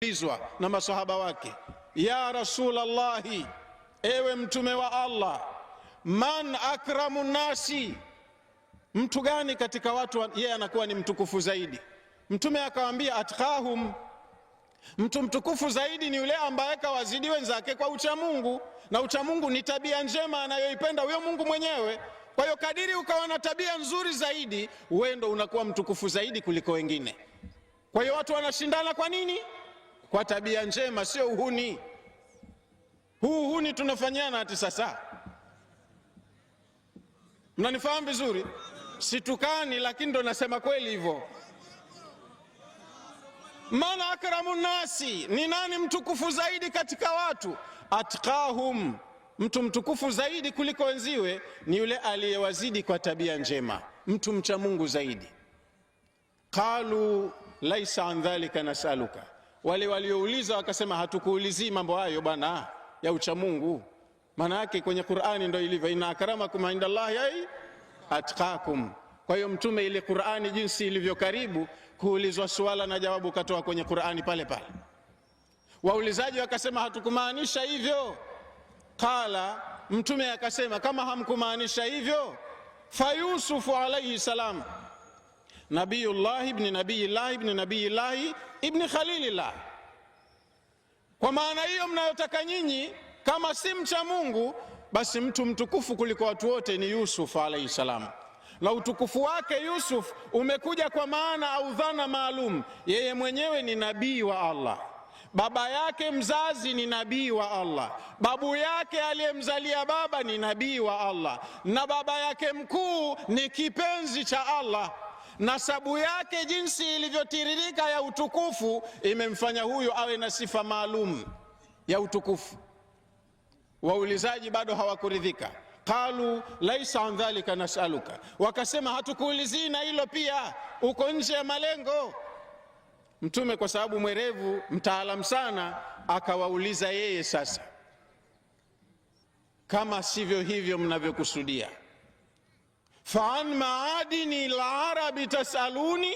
Ulizwa na masahaba wake, ya Rasulallahi, ewe mtume wa Allah, man akramu nasi, mtu gani katika watu yeye anakuwa ni mtukufu zaidi? Mtume akawaambia, atqahum, mtu mtukufu zaidi ni yule ambaye kawazidi wenzake kwa uchamungu, na uchamungu ni tabia njema anayoipenda huyo Mungu mwenyewe. Kwa hiyo kadiri ukawa na tabia nzuri zaidi, wewe ndo unakuwa mtukufu zaidi kuliko wengine. Kwa hiyo watu wanashindana kwa nini? Kwa tabia njema, sio uhuni. Uhuni tunafanyana hati sasa. Mnanifahamu vizuri? Situkani, lakini ndo nasema kweli hivyo. Man akramu nasi, ni nani mtukufu zaidi katika watu? Atqahum, mtu mtukufu zaidi kuliko wenziwe ni yule aliyewazidi kwa tabia njema, mtu mcha Mungu zaidi. Qalu laisa an dhalika nasaluka, wale waliouliza wakasema, hatukuulizii mambo hayo bwana ya ucha Mungu. Maana yake kwenye Qur'ani ndio ilivyo, inna akramakum indallahi atqakum. Kwa hiyo mtume, ile Qur'ani jinsi ilivyo karibu, kuulizwa swala na jawabu katoa kwenye Qur'ani pale pale. Waulizaji wakasema, hatukumaanisha hivyo. Qala, mtume akasema, kama hamkumaanisha hivyo, fa Yusufu alayhi salam, nabiyullah ibn nabiyillah ibn nabiyillah ibn khalilillah. Kwa maana hiyo mnayotaka nyinyi, kama si mcha Mungu, basi mtu mtukufu kuliko watu wote ni Yusuf alayhi salam. Na utukufu wake Yusuf umekuja kwa maana au dhana maalum. Yeye mwenyewe ni nabii wa Allah, baba yake mzazi ni nabii wa Allah, babu yake aliyemzalia baba ni nabii wa Allah, na baba yake mkuu ni kipenzi cha Allah. Nasabu yake jinsi ilivyotiririka ya utukufu imemfanya huyu awe na sifa maalum ya utukufu. Waulizaji bado hawakuridhika. Qalu laisa an dhalika nasaluka, wakasema, hatukuulizii na hilo pia, uko nje ya malengo. Mtume kwa sababu mwerevu, mtaalamu sana, akawauliza yeye sasa, kama sivyo hivyo mnavyokusudia, fa an maadini al-arabi tasaluni,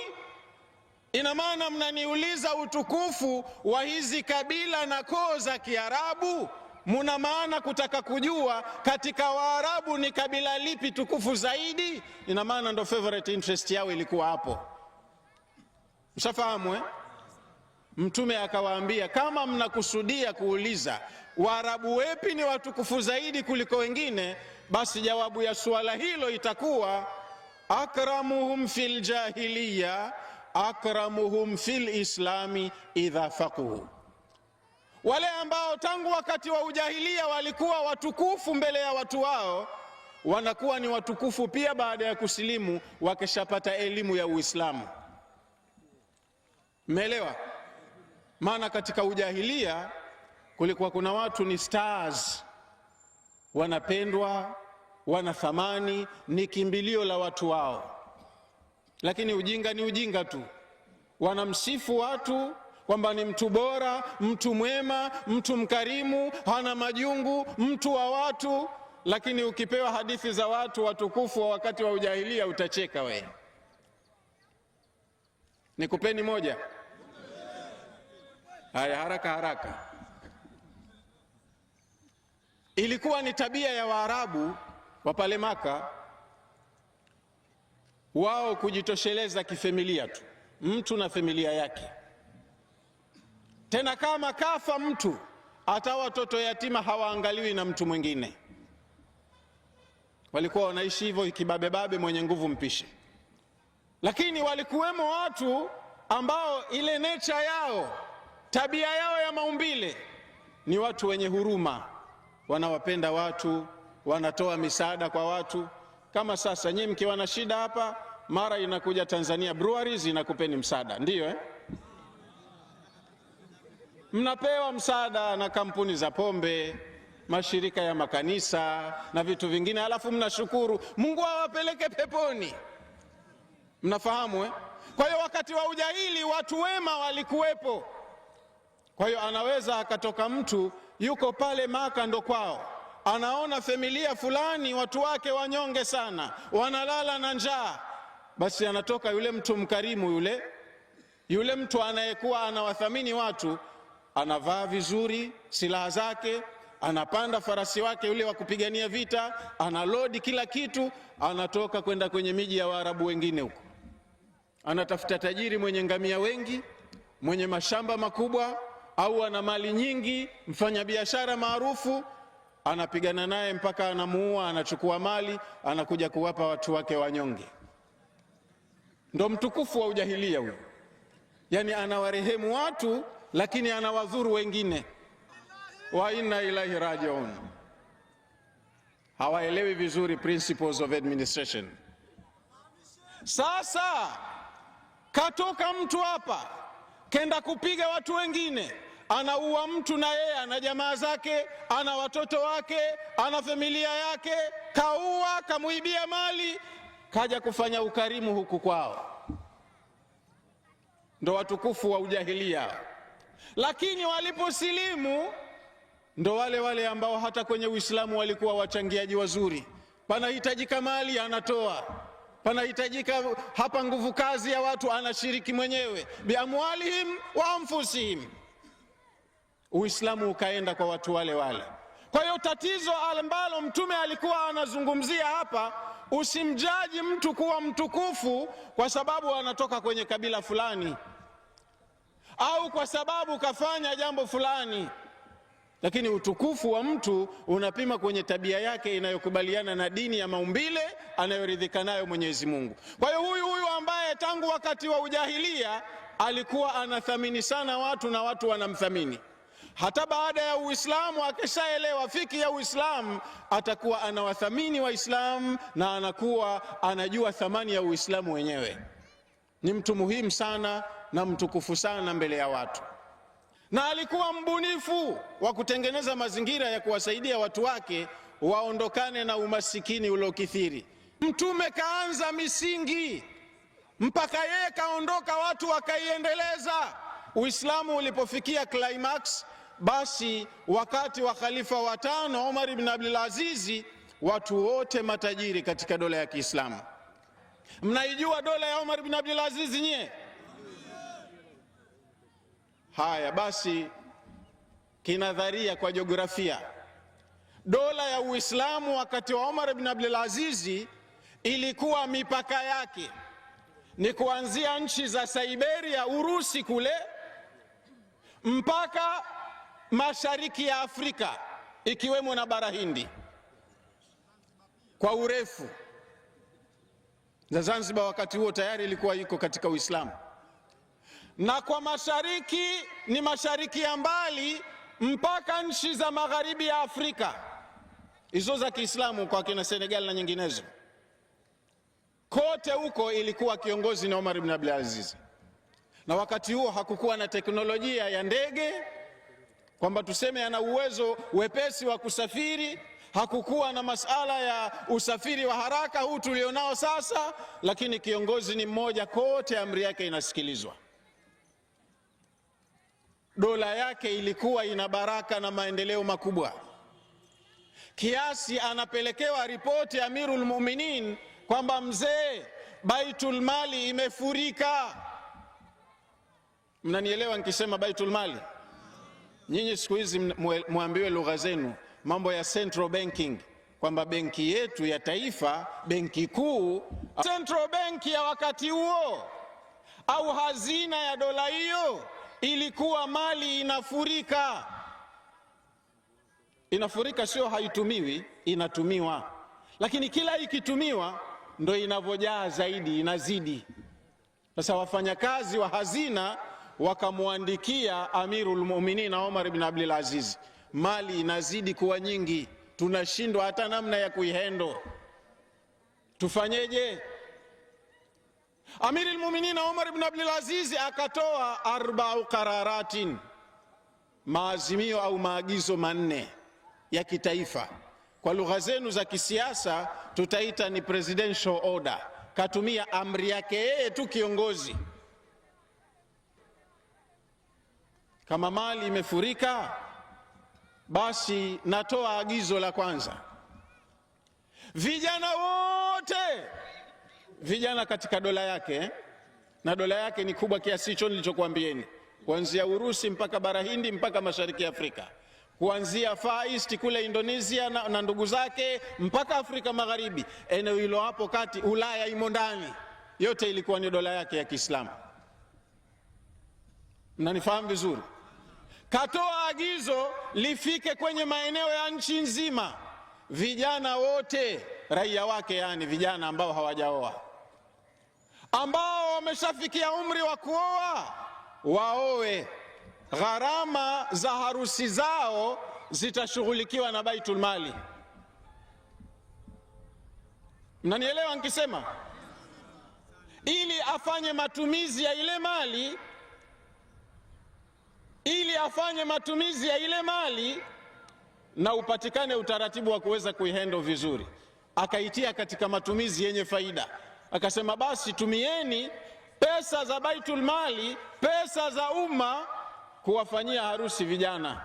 ina maana mnaniuliza utukufu wa hizi kabila na koo za Kiarabu? Muna maana kutaka kujua katika Waarabu ni kabila lipi tukufu zaidi? Ina maana ndo favorite interest yao ilikuwa hapo. Mshafahamu eh? Mtume akawaambia, kama mnakusudia kuuliza Waarabu wepi ni watukufu zaidi kuliko wengine, basi jawabu ya suala hilo itakuwa akramuhum fil jahiliya akramuhum fil islami idha faquhu. Wale ambao tangu wakati wa ujahilia walikuwa watukufu mbele ya watu wao, wanakuwa ni watukufu pia baada ya kusilimu, wakishapata elimu ya Uislamu. Mmeelewa? Maana katika ujahilia kulikuwa kuna watu ni stars, wanapendwa, wana thamani, ni kimbilio la watu wao. Lakini ujinga ni ujinga tu, wanamsifu watu kwamba ni mtu bora, mtu mwema, mtu mkarimu, hana majungu, mtu wa watu. Lakini ukipewa hadithi za watu watukufu wa wakati wa ujahilia utacheka wewe. Nikupeni moja. Haya, haraka haraka. Ilikuwa ni tabia ya Waarabu wa pale Maka, wao kujitosheleza kifamilia tu, mtu na familia yake. Tena kama kafa mtu, hata watoto yatima hawaangaliwi na mtu mwingine. Walikuwa wanaishi hivyo, kibabebabe, mwenye nguvu mpishe. Lakini walikuwemo watu ambao ile nature yao, tabia yao ya maumbile ni watu wenye huruma, wanawapenda watu, wanatoa misaada kwa watu. Kama sasa nyinyi mkiwa na shida hapa, mara inakuja Tanzania Breweries inakupeni msaada, ndiyo eh? Mnapewa msaada na kampuni za pombe, mashirika ya makanisa na vitu vingine, alafu mnashukuru, Mungu awapeleke peponi. Mnafahamu eh? Kwa hiyo wakati wa ujahili watu wema walikuwepo. Kwa hiyo anaweza akatoka mtu yuko pale Maka ndo kwao, anaona familia fulani watu wake wanyonge sana, wanalala na njaa, basi anatoka yule mtu mkarimu, yule mtu anayekuwa anawathamini watu, anavaa vizuri silaha zake, anapanda farasi wake yule wa kupigania vita, analodi kila kitu, anatoka kwenda kwenye miji ya Waarabu wengine huko, anatafuta tajiri mwenye ngamia wengi, mwenye mashamba makubwa, au ana mali nyingi, mfanyabiashara maarufu, anapigana naye mpaka anamuua, anachukua mali, anakuja kuwapa watu wake wanyonge. Ndo mtukufu wa ujahilia huyo. Yani anawarehemu watu lakini anawadhuru wengine. Wa inna ilahi rajiun. Hawaelewi vizuri principles of administration. Sasa katoka mtu hapa kenda kupiga watu wengine, anaua mtu na yeye ana jamaa zake, ana watoto wake, ana familia yake, kaua, kamuibia mali, kaja kufanya ukarimu huku kwao. Ndo watukufu wa ujahilia. Lakini waliposilimu ndo wale wale ambao hata kwenye Uislamu walikuwa wachangiaji wazuri. Panahitajika mali anatoa, panahitajika hapa nguvu kazi ya watu anashiriki mwenyewe, biamwalihim wa anfusihim. Uislamu ukaenda kwa watu wale wale. Kwa hiyo tatizo ambalo Mtume alikuwa anazungumzia hapa, usimjaji mtu kuwa mtukufu kwa sababu anatoka kwenye kabila fulani au kwa sababu kafanya jambo fulani, lakini utukufu wa mtu unapima kwenye tabia yake inayokubaliana na dini ya maumbile anayoridhika nayo Mwenyezi Mungu. Kwa hiyo huyu ambaye tangu wakati wa ujahilia alikuwa anathamini sana watu na watu wanamthamini, hata baada ya Uislamu akishaelewa fiki ya Uislamu, atakuwa anawathamini Waislamu na anakuwa anajua thamani ya Uislamu wenyewe. Ni mtu muhimu sana na mtukufu sana mbele ya watu, na alikuwa mbunifu wa kutengeneza mazingira ya kuwasaidia watu wake waondokane na umasikini uliokithiri. Mtume kaanza misingi mpaka yeye kaondoka, watu wakaiendeleza. Uislamu ulipofikia climax, basi wakati wa khalifa wa tano Umar ibn Abdul Aziz, watu wote matajiri katika dola ya Kiislamu. Mnaijua dola ya Umar ibn Abdul Aziz nyie? Haya basi, kinadharia kwa jiografia, dola ya Uislamu wakati wa Umar ibn Abdul Aziz ilikuwa mipaka yake ni kuanzia nchi za Siberia, Urusi kule, mpaka mashariki ya Afrika ikiwemo na bara Hindi kwa urefu. Na Zanzibar wakati huo tayari ilikuwa iko katika Uislamu. Na kwa mashariki ni mashariki ya mbali mpaka nchi za magharibi ya Afrika, hizo za Kiislamu kwa kina Senegal na nyinginezo. Kote huko ilikuwa kiongozi na Umar ibn Abdul Aziz. Na wakati huo hakukuwa na teknolojia ya ndege kwamba tuseme ana uwezo wepesi wa kusafiri, hakukuwa na masala ya usafiri wa haraka huu tulionao sasa, lakini kiongozi ni mmoja, kote amri yake inasikilizwa. Dola yake ilikuwa ina baraka na maendeleo makubwa, kiasi anapelekewa ripoti ya Amirul Mu'minin kwamba mzee, Baitul Mali imefurika. Mnanielewa nikisema Baitul Mali? Nyinyi siku hizi muambiwe lugha zenu mambo ya central banking, kwamba benki yetu ya taifa, benki kuu, central bank ya wakati huo au hazina ya dola hiyo ilikuwa mali inafurika. Inafurika sio haitumiwi, inatumiwa, lakini kila ikitumiwa ndo inavyojaa zaidi, inazidi. Sasa wafanyakazi wa hazina wakamwandikia Amirul Mu'minin Umar ibn Abdul Aziz, mali inazidi kuwa nyingi, tunashindwa hata namna ya kuihendo, tufanyeje? Amirul Mu'minin Umar ibn Abdul Aziz akatoa 4 qararatin, maazimio au maagizo 4 ya kitaifa. Kwa lugha zenu za kisiasa tutaita ni presidential order. Katumia amri yake yeye tu kiongozi. Kama mali imefurika, basi natoa agizo la kwanza, vijana wote, vijana katika dola yake, na dola yake ni kubwa kiasi hicho nilichokuambieni, kuanzia Urusi mpaka bara Hindi mpaka mashariki ya Afrika, kuanzia Far East kule Indonesia na ndugu zake mpaka Afrika Magharibi, eneo hilo hapo kati, Ulaya imo ndani, yote ilikuwa ni dola yake ya Kiislamu. Mnanifahamu vizuri? Katoa agizo lifike kwenye maeneo ya nchi nzima, vijana wote raia wake, yani vijana ambao hawajaoa, ambao wameshafikia umri wa kuoa, waoe. Gharama za harusi zao zitashughulikiwa na Baitul Mali. Mnanielewa nikisema? Ili afanye matumizi ya ile mali, na upatikane utaratibu wa kuweza kuihandle vizuri, akaitia katika matumizi yenye faida. Akasema basi tumieni pesa za Baitul Mali, pesa za umma, kuwafanyia harusi vijana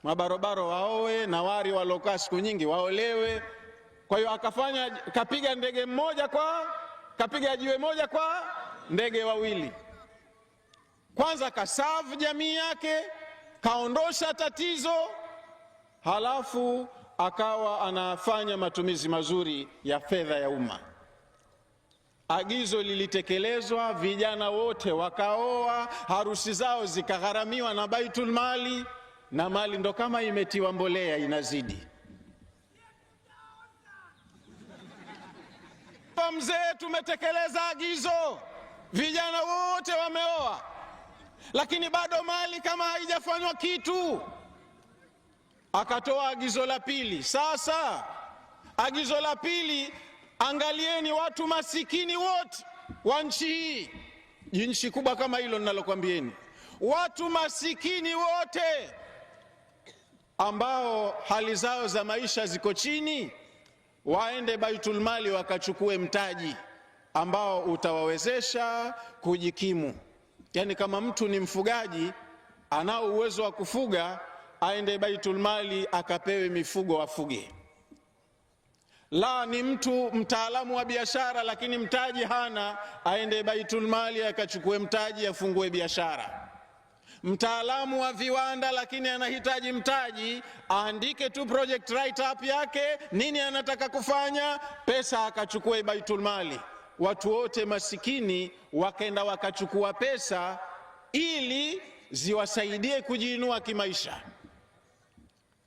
mabarobaro waoe, na wari walokaa siku nyingi waolewe. Kwa hiyo kapiga jiwe moja kwa ndege wawili. Kwanza kasavu jamii yake, kaondosha tatizo, halafu akawa anafanya matumizi mazuri ya fedha ya umma. Agizo lilitekelezwa, vijana wote wakaoa, harusi zao zikagharamiwa na Baitul Mali, na mali ndo kama imetiwa mbolea, inazidi. Mzee, tumetekeleza agizo, vijana wote wameoa, lakini bado mali kama haijafanywa kitu. Akatoa agizo la pili. Sasa agizo la pili, angalieni watu masikini wote wa nchi hii, nchi kubwa kama hilo ninalokuambieni, watu masikini wote ambao hali zao za maisha ziko chini, waende Baitul Mali wakachukue mtaji ambao utawawezesha kujikimu. Yani kama mtu ni mfugaji, anao uwezo wa kufuga, aende Baitul Mali akapewe mifugo afuge. La, ni mtu mtaalamu wa biashara lakini mtaji hana, aende Baitul Mali akachukue mtaji afungue biashara. Mtaalamu wa viwanda lakini anahitaji mtaji, aandike tu project write up yake, nini anataka kufanya, pesa akachukue Baitul Mali. Watu wote masikini wakaenda wakachukua pesa ili ziwasaidie kujiinua kimaisha.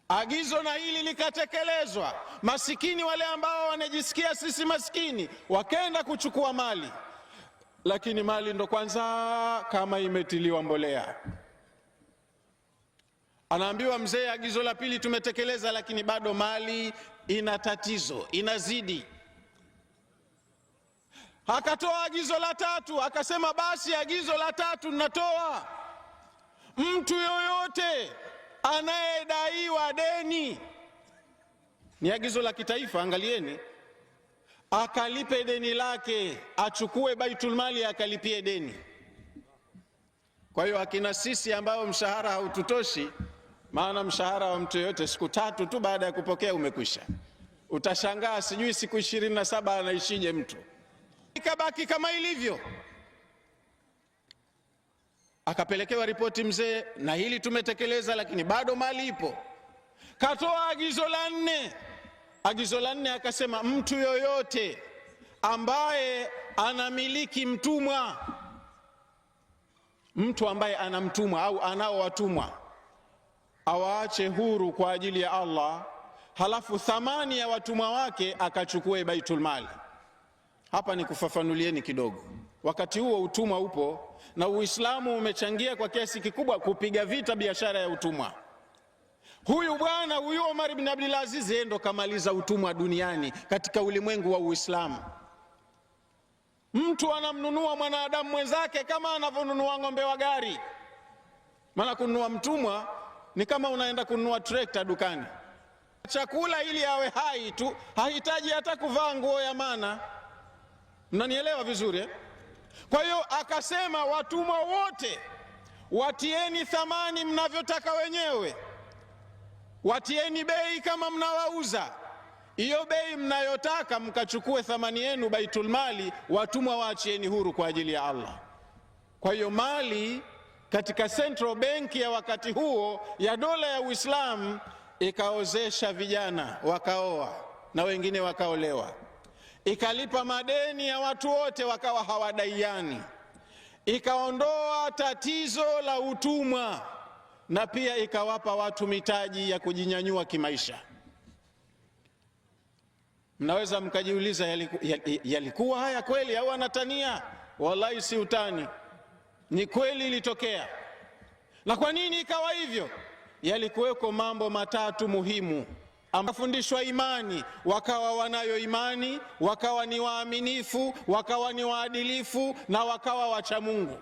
Agizo na hili likatekelezwa. Masikini wale ambao wanajisikia sisi masikini wakaenda kuchukua mali, lakini mali ndo kwanza kama imetiliwa mbolea. Anaambiwa mzee, agizo la pili tumetekeleza, lakini bado mali ina tatizo, inazidi. Akatoa agizo la tatu, akasema basi agizo la tatu ninatoa, mtu yoyote anayedaiwa deni, ni agizo la kitaifa, angalieni, akalipe deni lake, achukue Baitul Mali akalipie deni. Kwa hiyo akina sisi ambao mshahara haututoshi, maana mshahara wa mtu yoyote siku 3 tu baada ya kupokea umekwisha, utashangaa sijui siku 27 anaishije mtu, ikabaki kama ilivyo. Akapelekewa ripoti mzee, na hili tumetekeleza, lakini bado mali ipo. Katoa agizo la 4. Agizo la 4 akasema mtu yoyote ambaye anamiliki mtumwa, mtu ambaye ana mtumwa au anao watumwa, awaache huru kwa ajili ya Allah, halafu thamani ya watumwa wake akachukue Baitul Mali. Hapa ni kufafanulieni kidogo. Wakati huo utumwa upo, na Uislamu umechangia kwa kiasi kikubwa kupiga vita biashara ya utumwa. Huyu bwana huyu Omar ibn Abdul Aziz ndo kamaliza utumwa duniani katika ulimwengu wa Uislamu. Mtu anamnunua mwanadamu mwenzake kama anavyonunua ng'ombe wa gari. Maana kununua mtumwa ni kama unaenda kununua trekta dukani. Chakula ili awe hai tu, hahitaji hata kuvaa nguo ya maana. Mnanielewa vizuri eh? Kwa hiyo akasema watumwa wote watieni thamani mnavyotaka wenyewe, watieni bei kama mnawauza, hiyo bei mnayotaka mkachukue thamani yenu Baitul Mali, watumwa waachieni huru kwa ajili ya Allah. Kwa hiyo mali katika Central Bank ya wakati huo ya dola ya Uislamu, ikaozesha vijana wakaoa na wengine wakaolewa, ikalipa madeni ya watu wote wakawa hawadaiani, ikaondoa tatizo la utumwa, na pia ikawapa watu mitaji ya kujinyanyua kimaisha. Mnaweza mkajiuliza, yalikuwa haya kweli au anatania? Wallahi si utani, ni kweli ilitokea. Na kwa nini ikawa hivyo? Yalikuweko mambo matatu muhimu. Amafundishwa imani, wakawa wanayo imani, wakawa ni waaminifu, wakawa ni waadilifu, na wakawa wacha Mungu.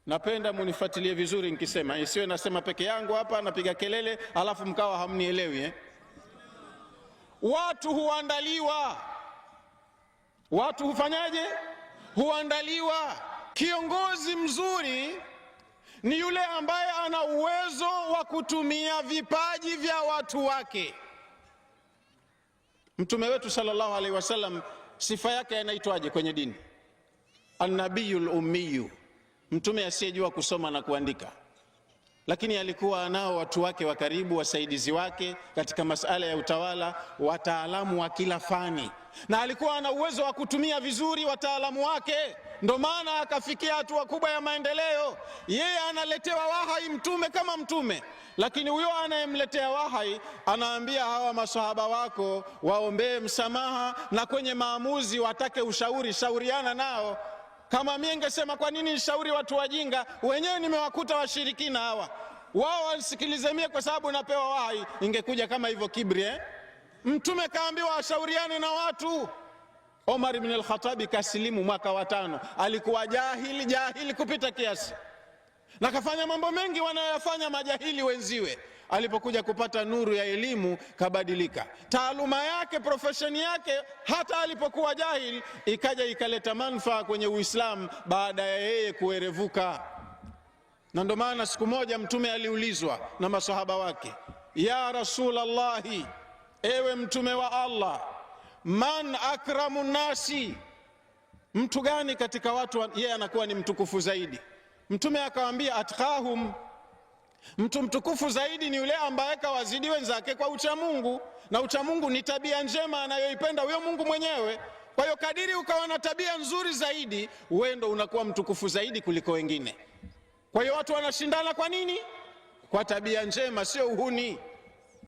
Napenda munifuatilie vizuri nikisema, isiwe nasema peke yangu hapa napiga kelele alafu mkawa hamnielewi. Watu huandaliwa. Watu hufanyaje? Huandaliwa. Kiongozi mzuri ni yule ambaye ana uwezo wa kutumia vipaji vya watu wake. Mtume wetu sallallahu alaihi wasallam, sifa yake inaitwaje kwenye dini? An-nabiyul ummiyu, mtume asiyejua kusoma na kuandika. Lakini alikuwa nao watu wake wa karibu, wasaidizi wake katika masala ya utawala, wataalamu wa kila fani, na alikuwa ana uwezo wa kutumia vizuri wataalamu wake. Ndo maana akafikia hatua kubwa ya maendeleo. Yeye analetewa wahai mtume kama mtume, lakini huyo anayemletea wahai anaambia hawa masahaba wako waombee msamaha, na kwenye maamuzi watake ushauri, shauriana nao. Kama mimi ningesema kwa nini nishauri watu wajinga, wenyewe nimewakuta washirikina hawa, wao wanisikilize mie kwa sababu napewa wahi, ingekuja kama hivyo kibri. Mtume kaambiwa ashauriane na watu. Omar ibn al-Khattab kasilimu mwaka wa 5, alikuwa jahili kupita kiasi, na kafanya mambo mengi wanayofanya majahili wenziwe. Alipokuja kupata nuru ya elimu kabadilika. Taaluma yake, profesheni yake, hata alipokuwa jahil ikaja ikaleta manufaa kwenye Uislamu baada ya yeye kuerevuka. Na ndo maana siku moja mtume aliulizwa na masahaba wake, ya Rasulallahi, ewe mtume wa Allah, man akramu nasi, mtu gani katika watu yeye anakuwa ni mtukufu zaidi? Mtume akawaambia, atqahum, mtu mtukufu zaidi ni yule ambaye kawazidi wenzake kwa uchamungu, na uchamungu ni tabia njema anayoipenda huyo Mungu mwenyewe. Kwa hiyo kadiri ukawa na tabia nzuri zaidi, wewe ndo unakuwa mtukufu zaidi kuliko wengine. Kwa hiyo watu wanashindana kwa nini? Kwa tabia njema, sio uhuni.